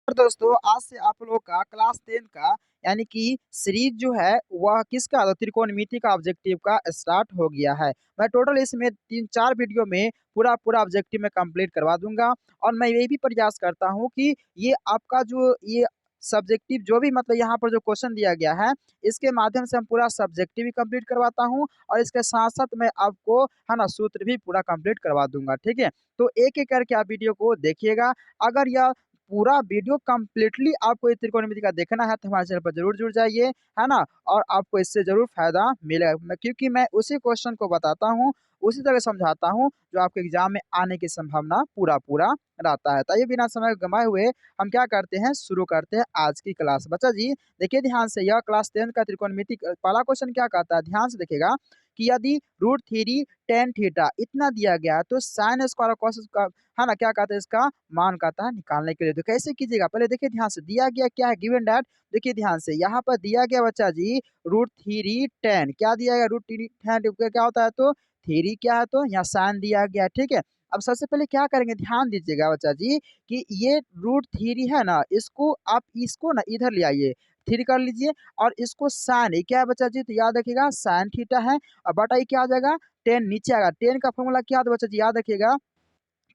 और दोस्तों आज से आप लोग का क्लास 10 का यानी कि सीरीज जो है वह किसका तो त्रिकोणमिति का ऑब्जेक्टिव का स्टार्ट हो गया है। मैं टोटल इसमें 3-4 वीडियो में पूरा पूरा ऑब्जेक्टिव में कंप्लीट करवा दूंगा और मैं ये भी प्रयास करता हूँ कि ये आपका जो ये सब्जेक्टिव जो भी मतलब यहाँ पर जो क्वेश्चन दिया गया है इसके माध्यम से हम पूरा सब्जेक्टिव भी कंप्लीट करवाता हूँ और इसके साथ साथ मैं आपको है ना सूत्र भी पूरा कंप्लीट करवा दूंगा। ठीक है, तो एक एक करके आप वीडियो को देखिएगा। अगर यह पूरा वीडियो कंप्लीटली आपको ये त्रिकोणमिति का देखना है तो हमारे चैनल पर जरूर जुड़ जाइए, है ना। और आपको इससे जरूर फायदा मिलेगा क्योंकि मैं उसी क्वेश्चन को बताता हूँ, उसी तरह समझाता हूँ जो आपके एग्जाम में आने की संभावना पूरा पूरा रहता है। तो ये बिना समय गंवाए हुए हम क्या करते हैं, शुरू करते हैं आज की क्लास। बच्चा जी देखिए ध्यान से, यह क्लास 10 का त्रिकोणमिति पहला क्वेश्चन क्या कहता है, ध्यान से देखिएगा कि यदि √3 tan थीटा इतना दिया गया है तो साइन स्क्वायर और कॉस का है ना क्या कहते हैं इसका मान कहता है निकालने के लिए। तो कैसे कीजिएगा, पहले देखिए ध्यान से दिया गया क्या है, गिवन दैट। देखिए ध्यान से यहाँ पर दिया गया बच्चा जी √3 tan, क्या दिया गया √3 tan क्या होता है तो 3 क्या है तो यहाँ साइन दिया गया। ठीक है, अब सबसे पहले क्या करेंगे, ध्यान दीजिएगा बच्चा जी कि ये √3 है ना, इसको आप इसको ना इधर ले आइए, 3 कर लीजिए और इसको साइन क्या है बच्चा जी तो याद रखिएगा साइन थीटा है। और बटा ये क्या आ जाएगा 10 नीचे आएगा। 10 का फॉर्मूला क्या होता है बच्चा जी याद रखिएगा,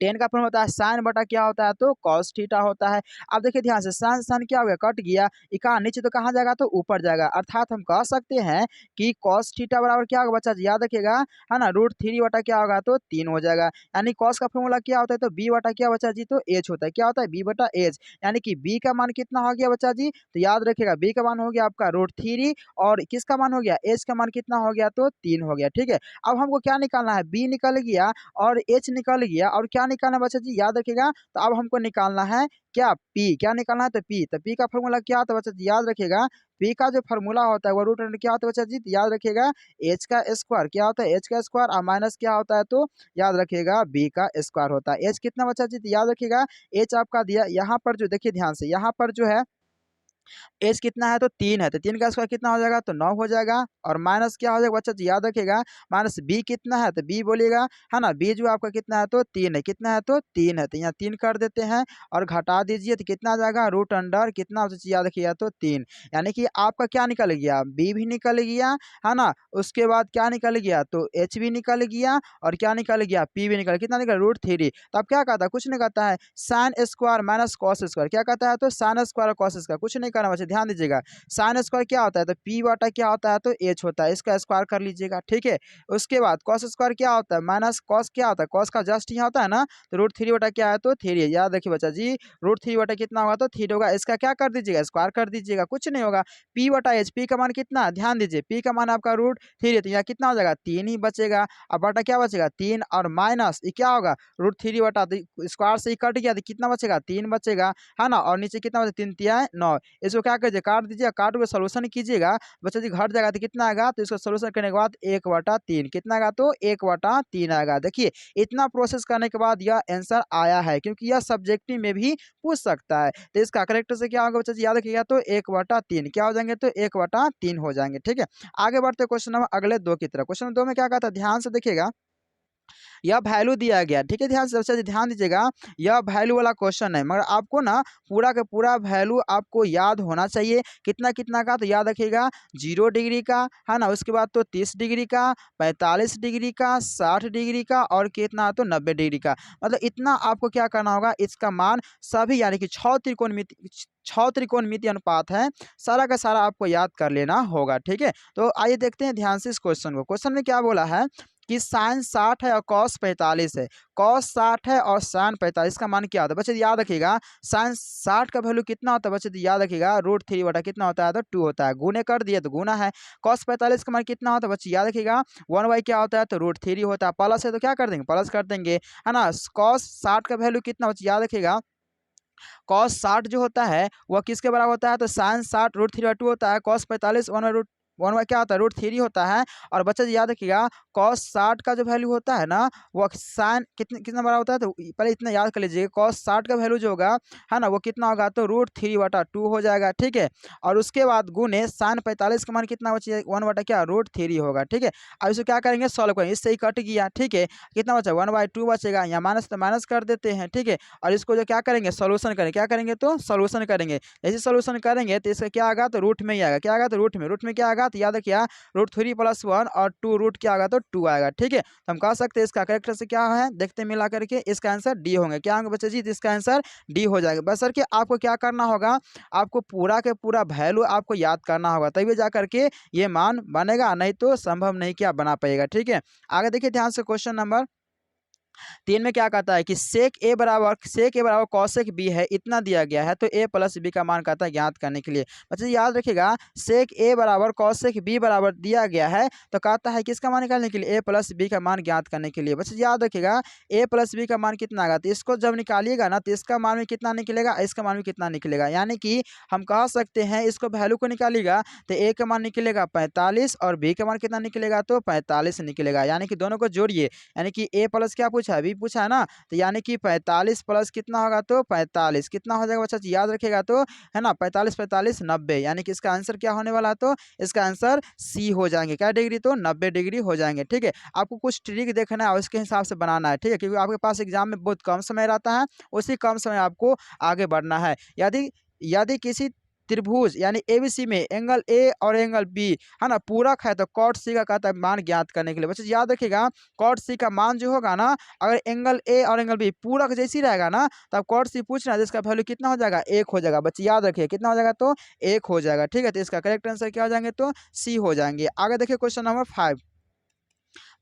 10 का फॉर्म होता है साइन बटा क्या होता है तो कॉस थीटा होता है। अब देखिए ध्यान से साइन साइन क्या हो गया कट गया, इका नीचे तो कहाँ जाएगा तो ऊपर जाएगा, अर्थात हम कह सकते हैं कि कॉस थीटा बराबर क्या होगा बच्चा जी याद रखिएगा, है ना √3 बटा क्या होगा तो 3 हो जाएगा। यानी कॉस का फॉर्मूला क्या होता है तो बी बटा क्या बच्चा जी तो एच होता है, क्या होता है बी बटा एच। यानी कि बी का मान कितना हो गया बच्चा जी तो याद रखिएगा बी का मान हो गया आपका √3 और किसका मान हो गया एच का मान कितना हो गया तो 3 हो गया। ठीक है, अब हमको क्या निकालना है, बी निकल गया और एच निकल गया और क्या निकालना है बच्चा जी याद रखिएगा, तो अब हमको निकालना है क्या पी, क्या निकालना है तो पी। तो पी का फॉर्मूला क्या होता है बच्चा जी याद रखिएगा, पी का जो फॉर्मूला होता है वो रूट अंडर क्या होता है बच्चा जी तो याद रखिएगा एच का स्क्वायर, क्या होता है एच का स्क्वायर और माइनस क्या होता है तो याद रखिएगा बी का स्क्वायर होता है। एच कितना बच्चा जी तो याद रखिएगा एच आपका दिया यहाँ पर जो देखिए ध्यान से यहाँ पर जो है एच कितना है तो 3 है, तो 3 का स्क्वायर कितना हो जाएगा तो 9 हो जाएगा और माइनस क्या हो जाएगा बच्चा जी याद रखिएगा माइनस बी कितना है तो बी बोलिएगा, है ना बी जो आपका कितना है तो 3 है, कितना है तो 3 है, तो यहाँ 3 कर देते हैं और घटा दीजिए तो कितना आ जाएगा रूट अंडर कितना बच्चा जी याद रखिएगा तो 3। यानी कि आपका क्या निकल गया बी भी निकल गया, है ना, उसके बाद क्या निकल गया तो एच भी निकल गया और क्या निकल गया पी भी निकल गया, कितना निकल √3। तो अब क्या कहता है कुछ नहीं कहता है sine square minus cos square, क्या कहता है तो साइन स्क्वायर और कॉस स्क्वायर, कुछ नहीं करना बच्चे ध्यान दीजिएगा। साइन स्क्वायर क्या होता है तो पी बटा क्या होता है तो एच होता है, इसका स्क्वायर कर लीजिएगा। ठीक है, उसके बाद कॉस स्क्वायर क्या होता है माइनस कॉस क्या होता है, कॉस का जस्ट यहाँ होता है ना तो √3 बटा क्या है तो 3 है। याद रखिए बच्चा जी √3 बटा कितना होगा तो 3 होगा, इसका क्या कर दीजिएगा स्क्वायर कर दीजिएगा, कुछ नहीं होगा। पी बटा एच, पी का मान कितना है ध्यान दीजिए पी का मान आपका √3 है तो यहाँ कितना हो जाएगा 3 ही बचेगा। अब बटा क्या बचेगा 3 और माइनस ये क्या होगा √3 बटा स्क्वायर से ही कट गया तो कितना बचेगा 3 बचेगा, है ना, और नीचे कितना बचा 3 तिया 9। इसको क्या कीजिए काट दीजिए, काट के सोल्यूशन कीजिएगा बच्चा जी घट जाएगा तो कितना आएगा तो इसको सोल्यूशन करने के बाद 1/3 कितना आएगा तो 1/3 आएगा। देखिए इतना प्रोसेस करने के बाद यह आंसर आया है क्योंकि यह सब्जेक्टिव में भी पूछ सकता है। तो इसका करेक्ट से क्या होगा बच्चा जी याद रखिएगा तो 1/3 क्या हो जाएंगे तो 1/3 हो जाएंगे। ठीक है, आगे बढ़ते क्वेश्चन नंबर अगले 2 की तरफ। क्वेश्चन नंबर 2 में क्या कहता है ध्यान से देखिएगा, यह वैल्यू दिया गया। ठीक है, ध्यान से सबसे ध्यान दीजिएगा यह वैल्यू वाला क्वेश्चन है मगर आपको ना पूरा का पूरा वैल्यू आपको याद होना चाहिए। कितना कितना का तो याद रखिएगा 0 डिग्री का, है ना, उसके बाद तो 30 डिग्री का, 45 डिग्री का, 60 डिग्री का और कितना तो 90 डिग्री का। मतलब इतना आपको क्या करना होगा, इसका मान सभी यानी कि 6 त्रिकोणमिति अनुपात है, सारा का सारा आपको याद कर लेना होगा। ठीक है, तो आइए देखते हैं ध्यान से इस क्वेश्चन को। क्वेश्चन में क्या बोला है कि साइन 60 है और कॉस 45 है, कॉस 60 है और साइन 45 का मान क्या होता है बच्चे याद रखिएगा। साइन 60 का वैल्यू कितना होता है बच्चे याद रखिएगा √3 बटा कितना होता है तो 2 होता है, गुने कर दिए तो गुना है। कॉस 45 का मान कितना होता है बच्चे याद रखिएगा 1/, क्या होता है तो √3 होता है, प्लस है तो क्या कर देंगे प्लस कर देंगे, है ना। कॉस 60 का वैल्यू कितना बच्चे याद रखिएगा कॉस 60 जो होता है वह किसके बराबर होता है तो साइन 60 √3/2 होता है, कॉस 45 1/√3 वन बाई क्या होता है, रूट थ्री होता है। और बच्चा जी याद रखिएगा कॉस 60 का जो वैल्यू होता है ना, वो साइन कितना बड़ा होता है, तो पहले इतना याद कर लीजिए, कॉस 60 का वैल्यू जो होगा है ना, वो कितना होगा, तो रूट थ्री बटा टू हो जाएगा, ठीक है। और उसके बाद गुने साइन 45 का मान कितना बचे, वन बटा क्या, रूट थ्री होगा, ठीक है। अब इसको क्या करेंगे, सॉल्व करेंगे, इससे ही कट गया, ठीक है। कितना बचा, वन बाई टू बचेगा, या माइनस तो माइनस कर देते हैं, ठीक है। और इसको जो क्या करेंगे, सोल्यूशन करेंगे, क्या करेंगे, तो सोल्यूशन करेंगे। जैसे सोल्यूशन करेंगे तो इसका क्या आएगा, तो रूट में ही आएगा, क्या आएगा, तो रूट में क्या आएगा, तो याद रखिए रूट थ्री प्लस वन और टू रूट क्या आएगा, तो टू आएगा, ठीक है। तो हम कह सकते हैं इसका करेक्ट से क्या है, देखते हैं मिला करके, इसका आंसर डी होंगे, क्या होंगे बच्चे जी, तो इसका आंसर डी हो जाएगा। बस सर कि आपको क्या करना होगा, आपको पूरा के पूरा वैल्यू आपको याद करना होगा, तभी जा करके ये मान बनेगा, नहीं तो संभव नहीं कि आप बना पाएगा, ठीक है। आगे देखिए ध्यान से, क्वेश्चन नंबर 3 में क्या कहता है कि सेक ए बराबर कॉसेक बी है, इतना दिया गया है, तो ए प्लस बी का मान कहता है ज्ञात करने के लिए। बच्चे याद रखिएगा सेक ए बराबर कॉसेक बी बराबर दिया गया है, तो कहता है किसका मान निकालने के लिए, ए प्लस बी का मान ज्ञात करने के लिए। बच्चे याद रखिएगा ए प्लस बी का मान कितना आएगा, तो इसको जब निकालिएगा ना, तो इसका मान भी कितना निकलेगा, इसका मान भी कितना निकलेगा, यानी कि हम कह सकते हैं इसको वैल्यू को निकालिएगा तो ए का मान निकलेगा 45 और बी का मान कितना निकलेगा, तो 45 निकलेगा, यानी कि दोनों को जोड़िए, यानी कि ए प्लस क्या पूछा है, बी पूछा है ना, तो यानी कि 45 प्लस कितना होगा, तो 45 कितना हो जाएगा बच्चा याद रखेगा, तो है ना 45 45 90, यानी कि इसका आंसर क्या होने वाला है, तो इसका आंसर सी हो जाएंगे, क्या डिग्री, तो 90 डिग्री हो जाएंगे, ठीक है। आपको कुछ ट्रिक देखना है और उसके हिसाब से बनाना है, ठीक है, क्योंकि आपके पास एग्जाम में बहुत कम समय रहता है, उसी कम समय आपको आगे बढ़ना है। यदि यदि किसी त्रिभुज यानी एबीसी में एंगल ए और एंगल बी है ना पूरक है, तो कॉट सी का कहता है मान ज्ञात करने के लिए। बच्चे याद रखिएगा कॉट सी का मान जो होगा ना, अगर एंगल ए और एंगल बी पूरक जैसी रहेगा ना, तब कॉट सी पूछ रहा है, जिसका वैल्यू कितना हो जाएगा, एक हो जाएगा। बच्चे याद रखिए कितना हो जाएगा, तो एक हो जाएगा, ठीक है। तो इसका करेक्ट आंसर क्या हो जाएंगे, तो सी हो जाएंगे। आगे देखिए क्वेश्चन नंबर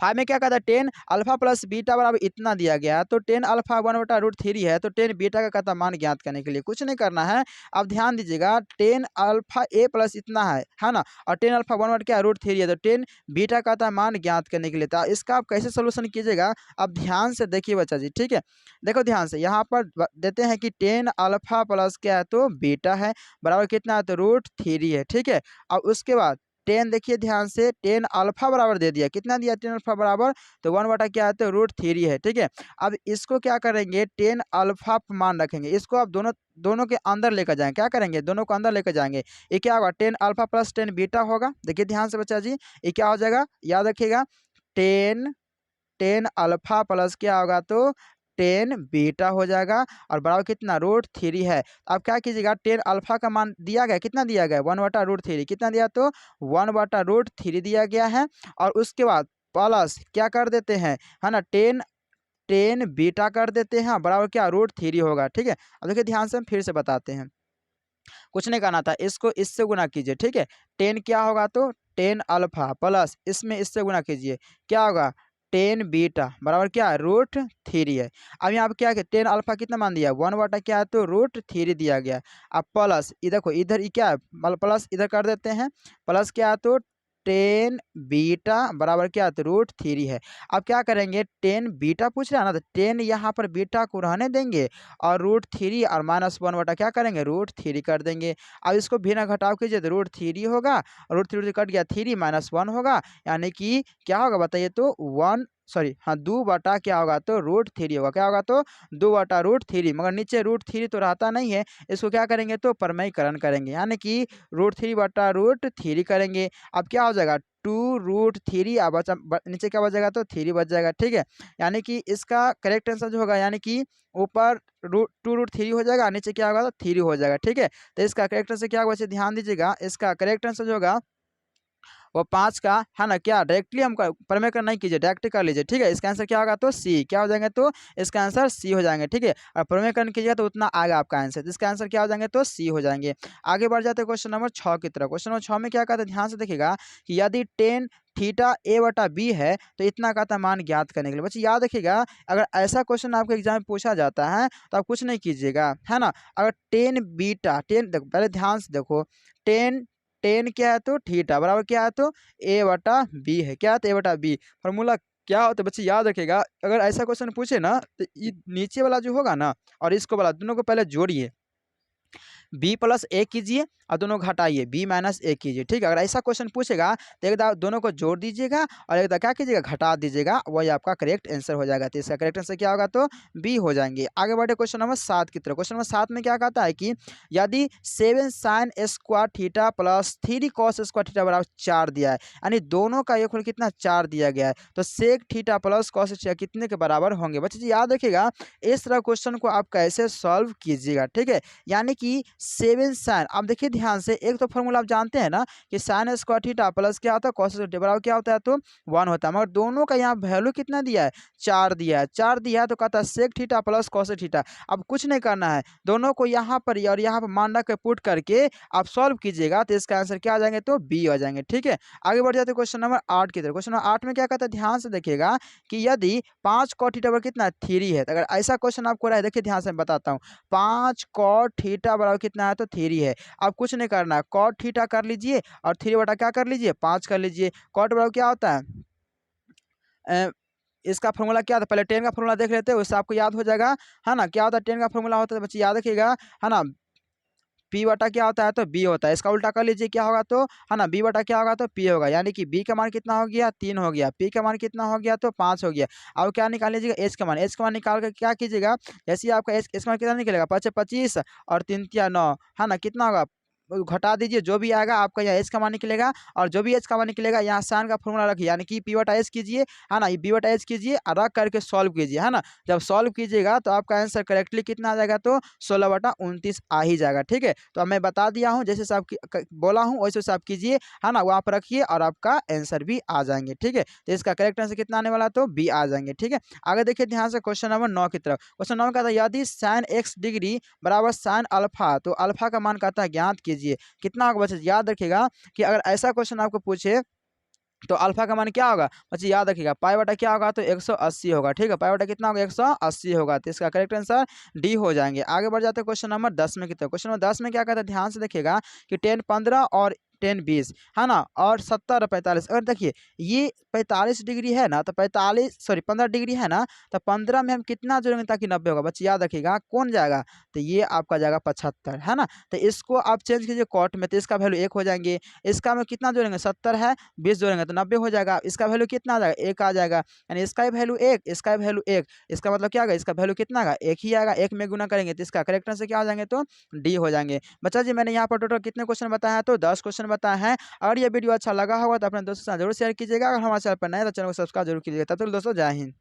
5 में क्या कहता है, 10 अल्फा प्लस बीटा बराबर इतना दिया गया है, तो 10 अल्फा वन बटा रूट थ्री है, तो 10 बीटा का कहता मान ज्ञात करने के लिए कुछ नहीं करना है। अब ध्यान दीजिएगा 10 अल्फा ए प्लस इतना है ना, और 10 अल्फा वन बटा क्या रूट थ्री है, तो 10 बीटा का कहता मान ज्ञात करने के लिए। तो इसका आप कैसे सोल्यूशन कीजिएगा, अब ध्यान से देखिए बच्चा जी, ठीक है। देखो ध्यान से यहाँ पर देते हैं कि 10 अल्फा प्लस क्या है, तो बीटा है, बराबर कितना है, तो रूट थ्री है, ठीक है। और उसके बाद 10 देखिए ध्यान से 10 अल्फा बराबर दे दिया, कितना दिया, 10 अल्फा बराबर, तो वन बटा क्या है, तो रूट थ्री है, ठीक है। अब इसको क्या करेंगे, 10 अल्फा मान रखेंगे, इसको आप दोनों दोनों के अंदर लेकर जाएंगे, क्या करेंगे, दोनों को अंदर लेकर जाएंगे। ये क्या होगा, 10 अल्फा प्लस 10 बीटा होगा। देखिए ध्यान से बच्चा जी, ये क्या हो जाएगा, याद रखिएगा 10 10 अल्फा प्लस क्या होगा, तो 10 बीटा हो जाएगा, और बराबर कितना, रूट थ्री है। अब क्या कीजिएगा, 10 अल्फा का मान दिया गया, कितना दिया गया, वन बटा रूट थ्री, कितना दिया, तो वन बटा रूट थ्री दिया गया है। और उसके बाद प्लस क्या कर देते हैं, है ना, 10 10 बीटा कर देते हैं, बराबर क्या, रूट थ्री होगा, ठीक है। अब देखिए ध्यान से हम फिर से बताते हैं, कुछ नहीं करना था, इसको इससे गुना कीजिए, ठीक है। 10 क्या होगा, तो 10 अल्फा प्लस इसमें इससे गुना कीजिए, क्या होगा, 10 बीटा बराबर क्या, रूट थ्री है। अब यहाँ पे क्या है, 10 अल्फा कितना मान दिया, वन बटा क्या है, तो रूट थ्री दिया गया। अब प्लस इधर को इधर ही क्या है, प्लस इधर कर देते हैं, प्लस क्या है, तो 10 बीटा बराबर क्या है, तो रूट थ्री है। अब क्या करेंगे, 10 बीटा पूछ रहा है ना, तो 10 यहाँ पर बीटा को रहने देंगे, और रूट थ्री और माइनस वन बटा क्या करेंगे, रूट थ्री कर देंगे। अब इसको भिन्न घटाव कीजिए, तो रूट थ्री होगा, रूट थ्री कट गया, थ्री माइनस वन होगा, यानी कि क्या होगा बताइए, तो वन सॉरी हाँ दो बटा क्या होगा, तो रूट थ्री होगा, क्या होगा, तो दो बटा रूट थ्री, मगर नीचे रूट थ्री तो रहता नहीं है, इसको क्या करेंगे, तो परमयीकरण करेंगे, यानी कि रूट थ्री बटा रूट थ्री करेंगे। अब क्या हो जाएगा, टू रूट थ्री, अब नीचे क्या बच जाएगा, तो थ्री बच जाएगा, ठीक है। यानी कि इसका करेक्ट आंसर जो होगा, यानी कि ऊपर टू रूट थ्री हो जाएगा, नीचे क्या होगा, तो थ्री हो जाएगा, ठीक है। तो इसका करेक्ट आंसर क्या होगा, ध्यान दीजिएगा, इसका करेक्ट आंसर जो होगा वो 5 का है ना, क्या डायरेक्टली हम परमेकर नहीं कीजिए, डायरेक्ट कर लीजिए, ठीक है। इसका आंसर क्या होगा, तो सी, क्या हो जाएंगे, तो इसका आंसर सी हो जाएंगे, ठीक है। और परमेकर कीजिएगा तो उतना आएगा आपका आंसर, तो इसका आंसर क्या हो जाएंगे, तो सी हो जाएंगे। आगे बढ़ जाते हैं क्वेश्चन नंबर 6 की तरफ। क्वेश्चन नंबर 6 में क्या कहता है, ध्यान से देखिएगा कि यदि टेन थीटा ए बटा बी है, तो इतना का था मान ज्ञात करने के लिए। बच्चे याद रखिएगा, अगर ऐसा क्वेश्चन आपके एग्जाम में पूछा जाता है तो आप कुछ नहीं कीजिएगा, है ना। अगर टेन बीटा, टेन देखो पहले ध्यान से देखो, टेन टेन क्या है, तो थीटा बराबर क्या है, तो ए बटा बी है, क्या है, तो ए बटा बी। फॉर्मूला क्या होता है बच्चे याद रखिएगा, अगर ऐसा क्वेश्चन पूछे ना, तो ये नीचे वाला जो होगा ना और इसको वाला दोनों को पहले जोड़िए, बी प्लस ए कीजिए और दोनों घटाइए, बी माइनस ए कीजिए, ठीक है। अगर ऐसा क्वेश्चन पूछेगा तो एक बार दोनों को जोड़ दीजिएगा और एक बार क्या कीजिएगा, घटा दीजिएगा, वही आपका करेक्ट आंसर हो जाएगा। तो इसका करेक्ट आंसर क्या होगा, तो बी हो जाएंगे। आगे बढ़े क्वेश्चन नंबर 7 की तरफ। क्वेश्चन नंबर 7 में क्या कहता है कि यदि 7 sine square theta plus 3 cos square theta बराबर 4 दिया है, यानी दोनों का योगफल कितना 4 दिया गया है, तो sec theta plus cos theta कितने के बराबर होंगे। बच्चे जी याद रखिएगा, इस तरह क्वेश्चन को आप कैसे सॉल्व कीजिएगा, ठीक है। यानी कि 7 साइन, आप देखिए ध्यान से, एक तो फॉर्मूला आप जानते हैं ना कि साइन स्क्वायर थीटा प्लस क्या होता है कॉस थीटा बराबर क्या होता है, तो 1 होता है। मगर दोनों का यहाँ वैल्यू कितना दिया है, 4 दिया है। 4 दिया है तो कहता है sec theta plus cos theta. अब कुछ नहीं करना है, दोनों को यहाँ पर और यहाँ पर मान रख के पुट करके आप सॉल्व कीजिएगा, तो इसका आंसर क्या आ जाएंगे, तो बी आ जाएंगे, ठीक है। आगे बढ़ जाते हैं क्वेश्चन नंबर 8 की तरफ। क्वेश्चन नंबर 8 में क्या कहता है, ध्यान से देखिएगा कि यदि 5 कॉट थीटा बराबर कितना 3 है, तो अगर ऐसा क्वेश्चन आपको रहा है, देखिए ध्यान से मैं बताता हूँ, 5 कॉट थीटा बराबर कितना है, तो 3 है। अब कुछ नहीं करना है, कॉट थीटा कर लीजिए और 3 बटा क्या कर लीजिए, 5 कर लीजिए। कॉट बराबर क्या होता है, इसका फॉर्मूला क्या था, पहले टेन का फॉर्मूला देख लेते हैं, उससे आपको याद हो जाएगा, है ना। क्या होता है, टेन का फॉर्मूला होता है बच्चे, याद रखिएगा, है ना। पी बटा क्या होता है, तो बी होता है। इसका उल्टा कर लीजिए, क्या होगा, तो है ना, बी बटा क्या होगा, तो पी होगा। यानी कि बी का मान कितना हो गया, 3 हो गया, पी का मान कितना हो गया, तो 5 हो गया। अब क्या निकाल लीजिएगा, एच का मान। एच का मान निकाल कर क्या कीजिएगा, जैसे ही आपका एच का मान कितना निकलेगा, 5 25 और 3 तिया 9, है ना, कितना होगा, घटा दीजिए, जो भी आएगा आपका यहाँ एच का मान निकलेगा। और जो भी एच का मान निकलेगा, यहाँ साइन का फॉर्मूला रखिए, यानी कि पी बटा एच कीजिए, है ना, ये बी बटा एच कीजिए और रख करके सॉल्व कीजिए, है ना। जब सॉल्व कीजिएगा तो आपका आंसर करेक्टली कितना आ जाएगा, तो 16/29 आ ही जाएगा, ठीक है। तो अब मैं बता दिया हूँ, जैसे से आप बोला हूँ वैसे से आप कीजिए, है ना, वहाँ पर रखिए और आपका आंसर भी आ जाएंगे, ठीक है। तो इसका करेक्ट आंसर कितना आने वाला, तो बी आ जाएंगे, ठीक है। आगे देखिए ध्यान से क्वेश्चन नंबर 9 की तरफ। क्वेश्चन 9 का था, यदि साइन x डिग्री बराबर साइन अल्फा, तो अल्फा का मान कहता है ज्ञात कीजिए, कितना होगा। बच्चे याद रखिएगा कि अगर ऐसा क्वेश्चन आपको पूछे तो अल्फा का मान क्या होगा, बच्चे याद रखिएगा, पाई बटा क्या होगा, तो 180 होगा, ठीक है। पाई बटा कितना होगा, 180 होगा। तो इसका करेक्ट आंसर डी हो जाएंगे। आगे बढ़ जाते हैं क्वेश्चन नंबर 10 में की तरफ। क्वेश्चन नंबर 10 में क्या कहता है, ध्यान से देखिएगा कि 10 15 और 10 20, है ना, और 70 और 45। अगर देखिए ये 45 डिग्री है ना, तो 15 डिग्री है ना, तो 15 में हम कितना जोड़ेंगे ताकि 90 होगा। बच्चे याद रखिएगा कौन जाएगा, तो ये आपका जाएगा 75, है ना। तो इसको आप चेंज कीजिए कॉट में, तो इसका वैल्यू 1 हो जाएंगे। इसका में कितना जोड़ेंगे, 70 है, 20 जोड़ेंगे तो 90 हो जाएगा। इसका वैल्यू कितना आ जाएगा, 1 आ जाएगा, यानी इसका वैल्यू 1, इसका वैल्यू 1। इसका मतलब क्या आएगा, इसका वैल्यू कितना आएगा, 1 ही आएगा। 1 में गुना करेंगे तो इसका करेक्ट आंसर क्या हो जाएंगे, तो डी हो जाएंगे। बच्चा जी मैंने यहाँ पर टोटल कितने क्वेश्चन बताया है, तो 10 क्वेश्चन बताए हैं। अगर ये वीडियो अच्छा लगा होगा तो अपने दोस्तों के साथ जरूर शेयर कीजिएगा। अगर हमारे चैनल पर नए हैं तो चैनल को सब्सक्राइब जरूर कीजिएगा। तब तक दोस्तों जय हिंद।